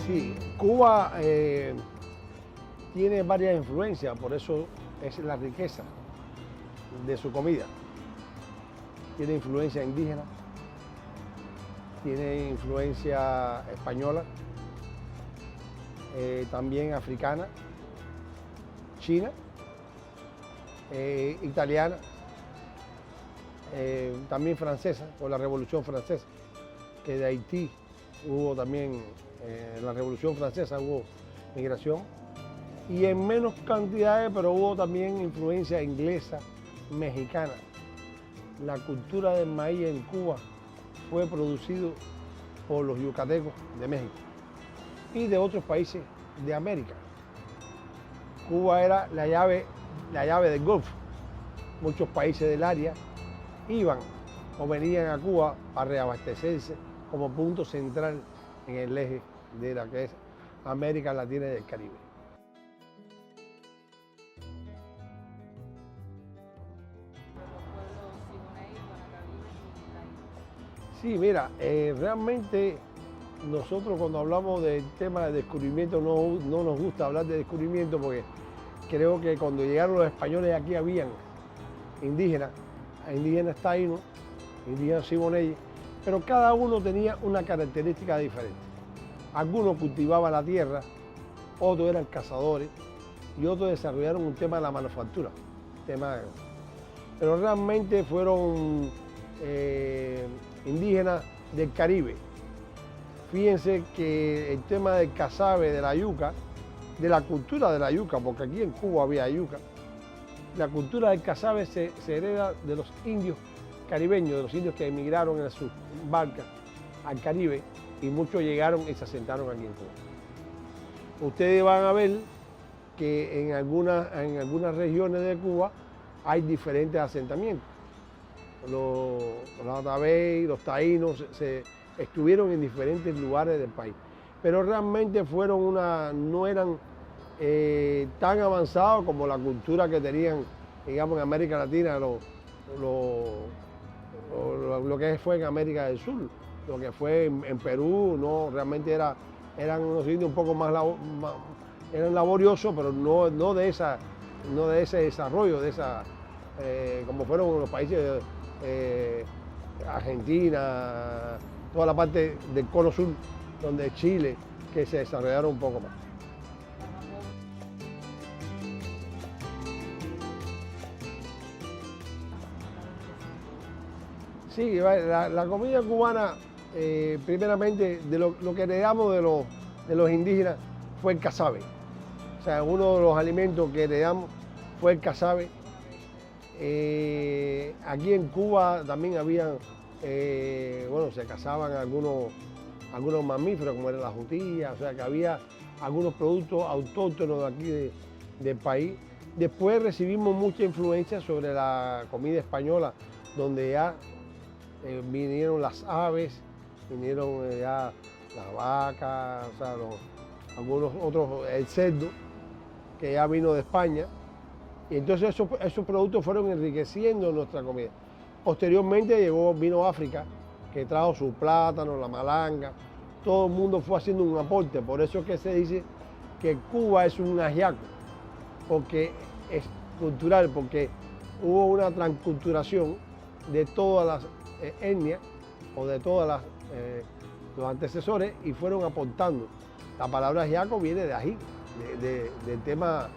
Sí, Cuba tiene varias influencias, por eso es la riqueza de su comida. Tiene influencia indígena, tiene influencia española, también africana, china, italiana, también francesa, por la Revolución Francesa, que de Haití hubo también, en la Revolución Francesa hubo migración, y en menos cantidades, pero hubo también influencia inglesa, mexicana. La cultura del maíz en Cuba fue producido por los yucatecos de México y de otros países de América. Cuba era la llave del Golfo. Muchos países del área iban o venían a Cuba para reabastecerse como punto central en el eje de la que es América Latina y el Caribe. Sí, mira, realmente nosotros cuando hablamos del tema de descubrimiento no nos gusta hablar de descubrimiento porque creo que cuando llegaron los españoles aquí habían indígenas taínos, indígenas siboneyes, pero cada uno tenía una característica diferente. Algunos cultivaban la tierra, otros eran cazadores y otros desarrollaron un tema de la manufactura. Pero realmente fueron indígenas del Caribe. Fíjense que el tema del casabe, de la yuca, de la cultura de la yuca, porque aquí en Cuba había yuca, la cultura del casabe se hereda de los indios caribeños, de los indios que emigraron en sus barcas al Caribe y muchos llegaron y se asentaron aquí en Cuba. Ustedes van a ver que en algunas regiones de Cuba hay diferentes asentamientos. Los atabey, los taínos estuvieron en diferentes lugares del país, pero realmente no eran tan avanzados como la cultura que tenían, digamos, en América Latina, lo que fue en América del Sur, lo que fue en Perú, no, realmente eran unos indios un poco más eran laboriosos, pero no de ese desarrollo, como fueron los países Argentina, toda la parte del cono sur, donde Chile, que se desarrollaron un poco más. Sí, la comida cubana, primeramente, de lo que heredamos de los indígenas fue el casabe. O sea, uno de los alimentos que heredamos fue el casabe. Aquí en Cuba también habían, se cazaban algunos mamíferos, como era la jutía, o sea que había algunos productos autóctonos de aquí del país. Después recibimos mucha influencia sobre la comida española, donde ya vinieron las aves, vinieron ya las vacas, o sea, algunos otros, el cerdo, que ya vino de España. Y entonces esos productos fueron enriqueciendo nuestra comida. Posteriormente vino África, que trajo su plátano, la malanga. Todo el mundo fue haciendo un aporte. Por eso es que se dice que Cuba es un ajiaco, porque es cultural, porque hubo una transculturación de todas las etnias o de todos los antecesores y fueron aportando. La palabra ajiaco viene de ají, del tema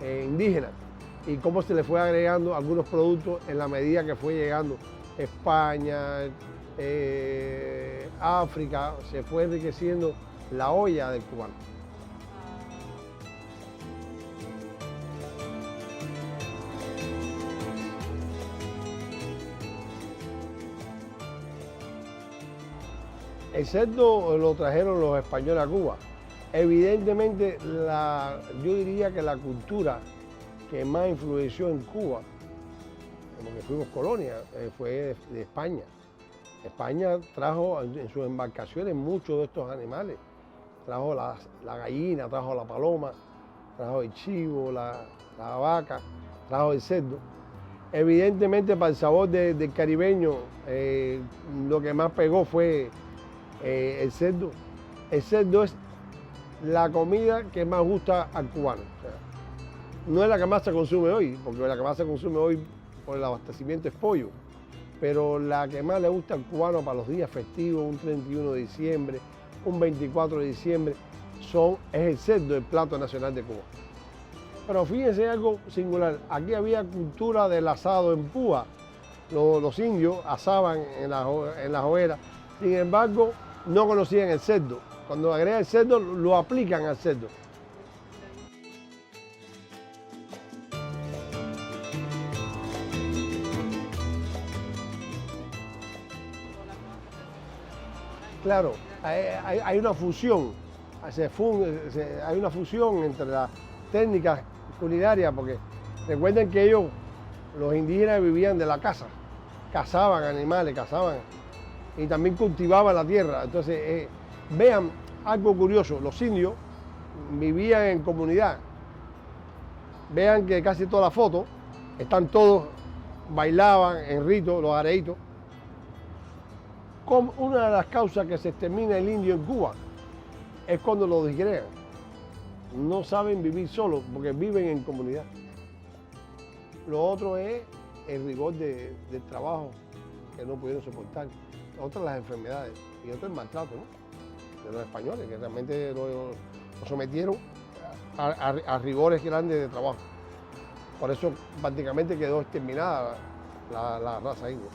indígena, y cómo se le fue agregando algunos productos en la medida que fue llegando España, África, se fue enriqueciendo la olla del cubano. El cerdo lo trajeron los españoles a Cuba. Evidentemente, yo diría que la cultura que más influenció en Cuba, como que fuimos colonia, fue de España. España trajo en sus embarcaciones muchos de estos animales. Trajo la gallina, trajo la paloma, trajo el chivo, la vaca, trajo el cerdo. Evidentemente, para el sabor del caribeño, lo que más pegó fue el cerdo. El cerdo es la comida que más gusta al cubano. O sea, no es la que más se consume hoy, porque la que más se consume hoy por el abastecimiento es pollo, pero la que más le gusta al cubano para los días festivos, un 31 de diciembre, un 24 de diciembre, es el cerdo, el plato nacional de Cuba. Pero fíjense algo singular, aquí había cultura del asado en púa, los indios asaban en las hogueras, sin embargo no conocían el cerdo. Cuando agregan el cerdo lo aplican al cerdo. Claro, hay una fusión, hay una fusión entre las técnicas culinarias, porque recuerden que ellos, los indígenas, vivían de la caza, cazaban animales, y también cultivaban la tierra. Entonces, vean algo curioso, los indios vivían en comunidad. Vean que casi todas las fotos están todos, bailaban en rito, los areitos. Como una de las causas que se extermina el indio en Cuba es cuando lo disgregan. No saben vivir solos porque viven en comunidad. Lo otro es el rigor del trabajo que no pudieron soportar. Otras las enfermedades y otro el maltrato, ¿no?, de los españoles, que realmente lo sometieron a rigores grandes de trabajo. Por eso prácticamente quedó exterminada la raza india.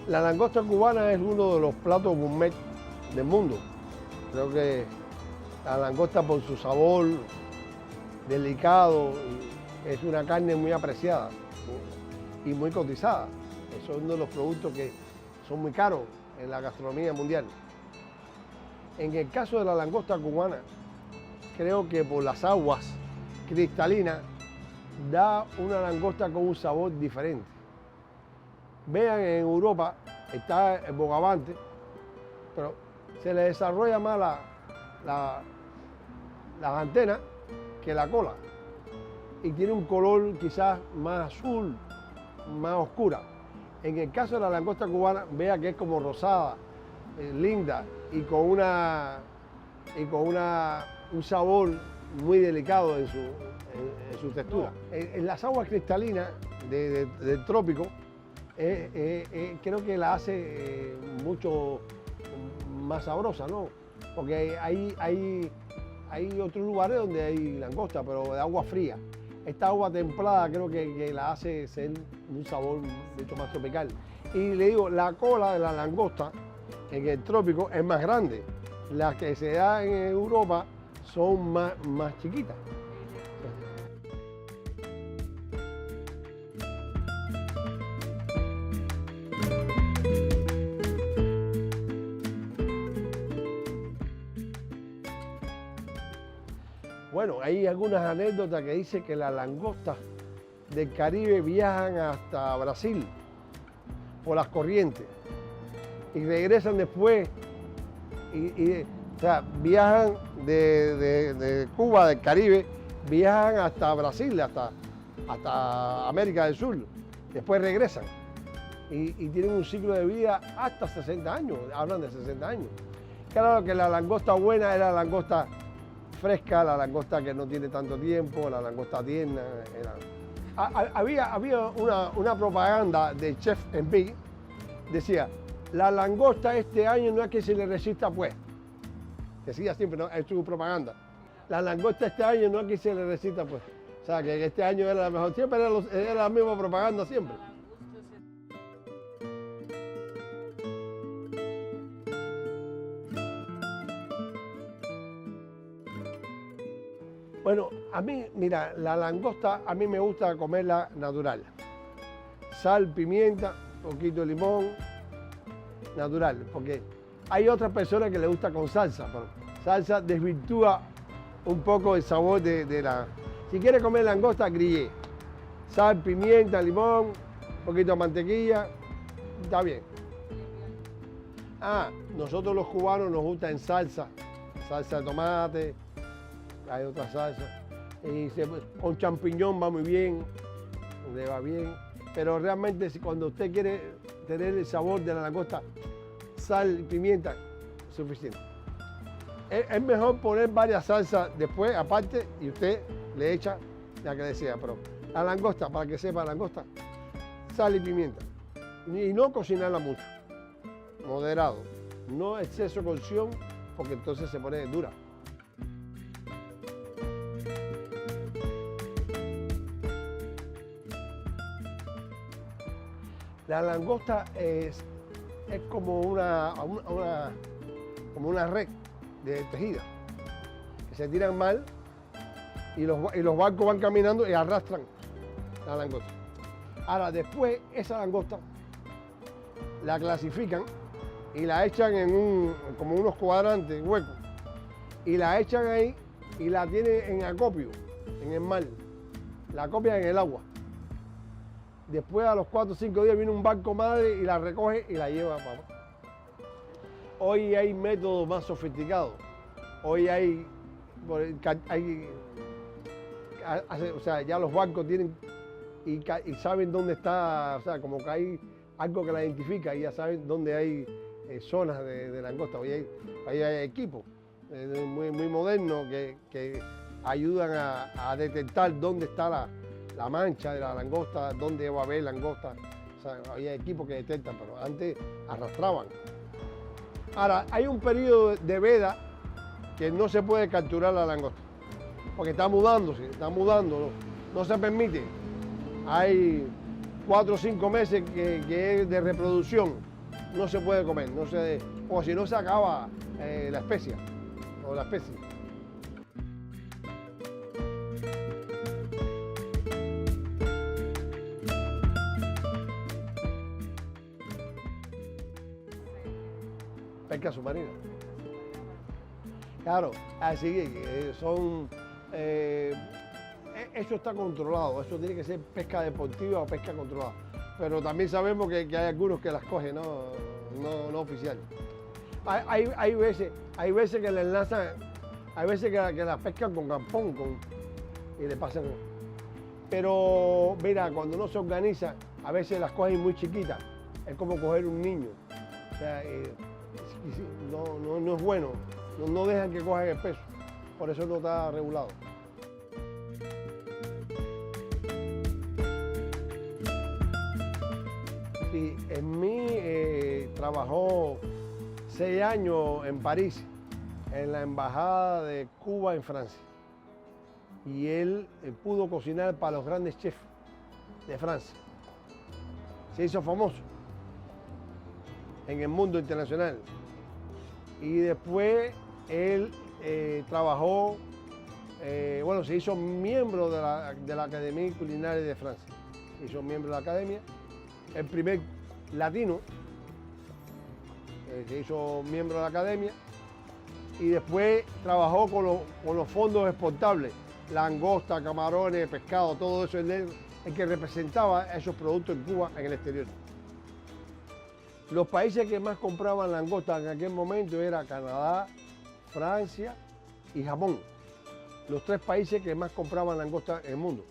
La langosta cubana es uno de los platos gourmet del mundo. Creo que la langosta, por su sabor delicado, es una carne muy apreciada y muy cotizada. Eso es uno de los productos que son muy caros en la gastronomía mundial. En el caso de la langosta cubana, creo que por las aguas cristalinas da una langosta con un sabor diferente. Vean, en Europa está el bogavante, pero se le desarrolla más las antenas que la cola y tiene un color quizás más azul, más oscura. En el caso de la langosta cubana, vea que es como rosada, linda y con un sabor muy delicado en su textura. En las aguas cristalinas del trópico, creo que la hace mucho más sabrosa, ¿no? Porque hay otros lugares donde hay langosta, pero de agua fría. Esta agua templada creo que la hace ser un sabor mucho más tropical. Y le digo, la cola de la langosta en el trópico es más grande. Las que se da en Europa son más chiquitas. Bueno, hay algunas anécdotas que dicen que las langostas del Caribe viajan hasta Brasil por las corrientes y regresan después, o sea, viajan de Cuba, del Caribe, viajan hasta Brasil, hasta América del Sur, después regresan y tienen un ciclo de vida hasta 60 años, hablan de 60 años. Claro que la langosta buena es la langosta fresca, la langosta que no tiene tanto tiempo, la langosta tierna. Había una propaganda de Chef en Big, decía, la langosta este año no es que se le resista, pues. Decía siempre, ¿no?, es su propaganda. La langosta este año no es que se le resista, pues. O sea, que este año era la mejor, siempre era la misma propaganda, siempre. Bueno, a mí, mira, la langosta a mí me gusta comerla natural. Sal, pimienta, poquito de limón, natural. Porque hay otras personas que les gusta con salsa, pero salsa desvirtúa un poco el sabor de la... Si quieres comer langosta, grillé. Sal, pimienta, limón, poquito de mantequilla, está bien. Nosotros los cubanos nos gusta en salsa de tomate, hay otra salsa, y con champiñón va muy bien, le va bien. Pero realmente cuando usted quiere tener el sabor de la langosta, sal y pimienta, suficiente. Es mejor poner varias salsas después, aparte, y usted le echa la que desea. Pero la langosta, para que sepa langosta, sal y pimienta. Y no cocinarla mucho, moderado. No exceso de cocción, porque entonces se pone dura. La langosta es como una red de tejida, que se tiran mal y los barcos van caminando y arrastran la langosta. Ahora, después, esa langosta la clasifican y la echan como unos cuadrantes huecos, y la echan ahí y la tienen en acopio, en el mar, la acopian en el agua. Después, a los 4 o 5 días, viene un barco madre y la recoge y la lleva para... Hoy hay métodos más sofisticados. Hoy o sea, ya los barcos tienen y saben dónde está, o sea, como que hay algo que la identifica y ya saben dónde hay zonas de langosta. Hoy hay equipos muy modernos que ayudan a detectar dónde está la mancha de la langosta, dónde va a haber langosta. O sea, había equipos que detectan, pero antes arrastraban. Ahora, hay un periodo de veda que no se puede capturar la langosta, porque está mudando, no se permite. Hay 4 o 5 meses que es de reproducción, no se puede comer, o si no se acaba la especie. Pesca submarina. Claro, así que eso está controlado, eso tiene que ser pesca deportiva o pesca controlada. Pero también sabemos que hay algunos que las cogen, no oficiales. Hay veces que le enlazan, hay veces que las pescan con campón y le pasan. Pero mira, cuando no se organiza, a veces las cogen muy chiquitas. Es como coger un niño. O sea, no es bueno, no dejan que cojan el peso, por eso no está regulado. Sí, en mí trabajó 6 años en París, en la embajada de Cuba en Francia, y él pudo cocinar para los grandes chefs de Francia. Se hizo famoso en el mundo internacional. Y después él trabajó, se hizo miembro de la Academia Culinaria de Francia. Se hizo miembro de la Academia, el primer latino, se hizo miembro de la Academia, y después trabajó con los fondos exportables, langosta, camarones, pescado, todo eso, el que representaba esos productos en Cuba en el exterior. Los países que más compraban langosta en aquel momento eran Canadá, Francia y Japón. Los 3 países que más compraban langosta en el mundo.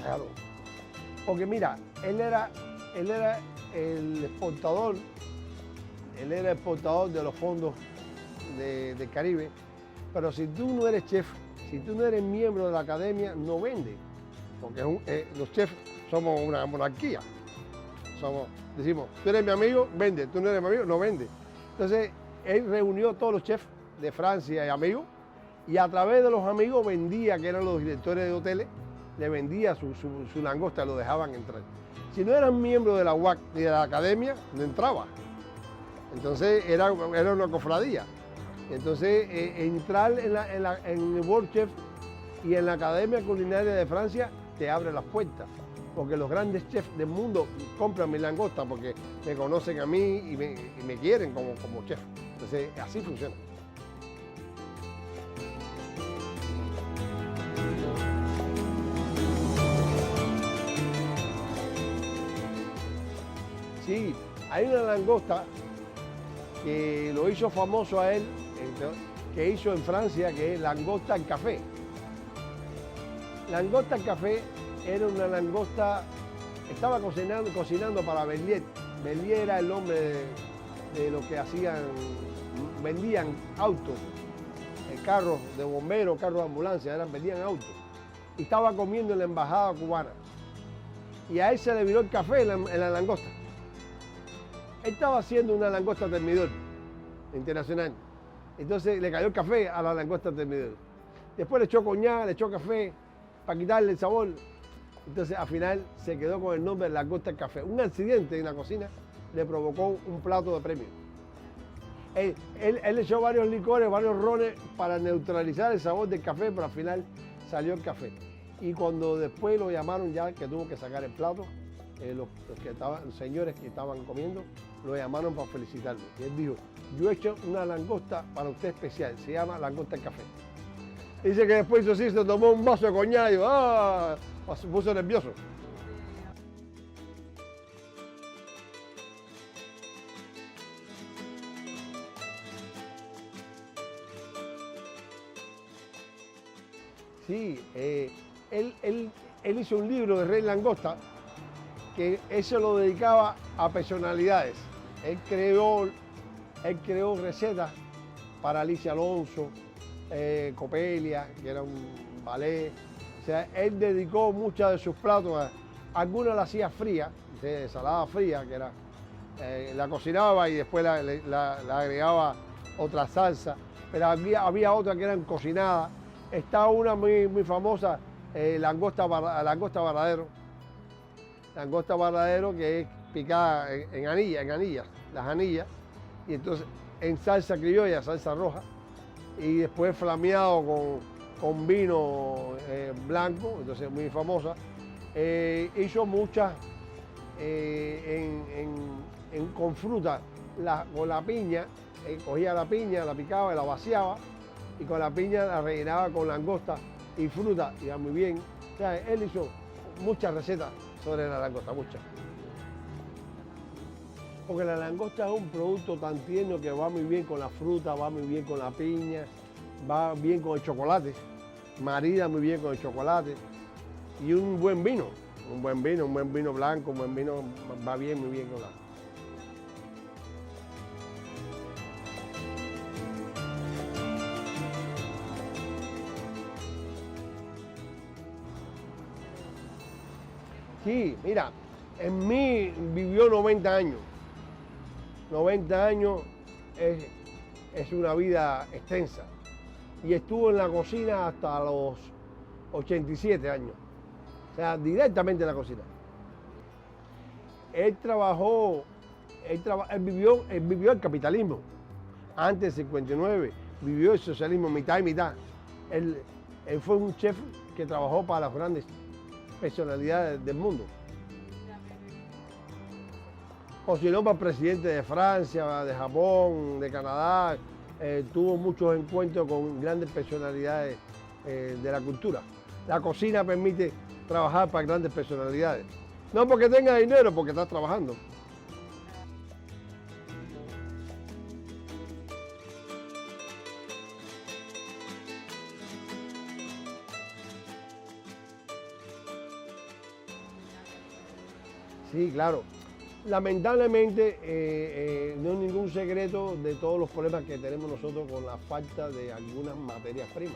Claro. Porque mira, él era el exportador, de los fondos del Caribe, pero si tú no eres chef, si tú no eres miembro de la academia, no vende, porque los chefs somos una monarquía. Decimos, tú eres mi amigo, vende, tú no eres mi amigo, no vende. Entonces, él reunió a todos los chefs de Francia y amigos, y a través de los amigos vendía, que eran los directores de hoteles, le vendía su langosta, lo dejaban entrar. Si no eran miembros de la UAC ni de la academia, no entraba. Entonces, era una cofradía. Entonces, entrar en el World Chef y en la Academia Culinaria de Francia te abre las puertas, porque los grandes chefs del mundo compran mi langosta porque me conocen a mí y me quieren como chef. Entonces, así funciona. Sí, hay una langosta que lo hizo famoso a él, que hizo en Francia, que es langosta al café. Langosta al café era una langosta, estaba cocinando para Berliet. Berliet era el nombre de lo que hacían, vendían autos, carros de bomberos, carros de ambulancia, vendían autos. Y estaba comiendo en la embajada cubana. Y a él se le viró el café en la langosta. Él estaba haciendo una langosta termidor internacional. Entonces le cayó el café a la langosta termidor. Después le echó coñac, le echó café para quitarle el sabor. Entonces al final se quedó con el nombre de langosta al café. Un accidente en la cocina le provocó un plato de premio. Él echó varios licores, varios rones para neutralizar el sabor del café, pero al final salió el café. Y cuando después lo llamaron ya, que tuvo que sacar el plato, los señores que estaban comiendo, lo llamaron para felicitarlo. Y él dijo, yo he hecho una langosta para usted especial, se llama langosta al café. Dice que después hizo así, se tomó un vaso de coñac y se puso nervioso. Sí, él hizo un libro de Rey Langosta que él se lo dedicaba a personalidades. Él creó recetas para Alicia Alonso, Coppelia, que era un ballet. O sea, él dedicó muchas de sus platos, algunas las hacía fría, de ensalada fría, que era, la cocinaba y después la agregaba otra salsa, pero había otras que eran cocinadas. Está una muy famosa, langosta Varadero. Langosta Varadero, que es picada en anillas, las anillas, y entonces en salsa criolla, salsa roja, y después flameado con vino blanco, entonces muy famosa. Hizo muchas con fruta, con la piña, cogía la piña, la picaba y la vaciaba, y con la piña la rellenaba con langosta y fruta, iba muy bien. O sea, él hizo muchas recetas sobre la langosta, muchas. Porque la langosta es un producto tan tierno que va muy bien con la fruta, va muy bien con la piña, va bien con el chocolate, marida muy bien con el chocolate y un buen vino blanco, un buen vino va bien, muy bien con la... Sí, mira, en mí vivió 90 años. 90 años es una vida extensa. Y estuvo en la cocina hasta los 87 años. O sea, directamente en la cocina. Él vivió el capitalismo. Antes del 59, vivió el socialismo mitad y mitad. Él fue un chef que trabajó para las grandes personalidades del mundo. Cocinó para el presidente de Francia, de Japón, de Canadá, tuvo muchos encuentros con grandes personalidades de la cultura. La cocina permite trabajar para grandes personalidades. No porque tenga dinero, porque estás trabajando. Sí, claro. Lamentablemente no es ningún secreto de todos los problemas que tenemos nosotros con la falta de algunas materias primas.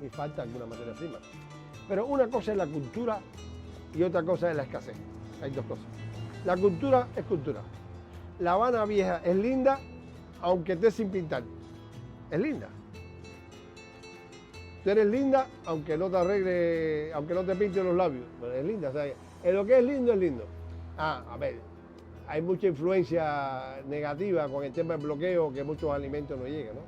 Y falta algunas materias primas. Pero una cosa es la cultura y otra cosa es la escasez. Hay dos cosas. La cultura es cultura. La Habana Vieja es linda, aunque esté sin pintar. Es linda. Tú eres linda, aunque no te arregle, aunque no te pintes los labios. Pero es linda. O sea, en lo que es lindo, es lindo. A ver, hay mucha influencia negativa con el tema del bloqueo, que muchos alimentos no llegan, ¿no?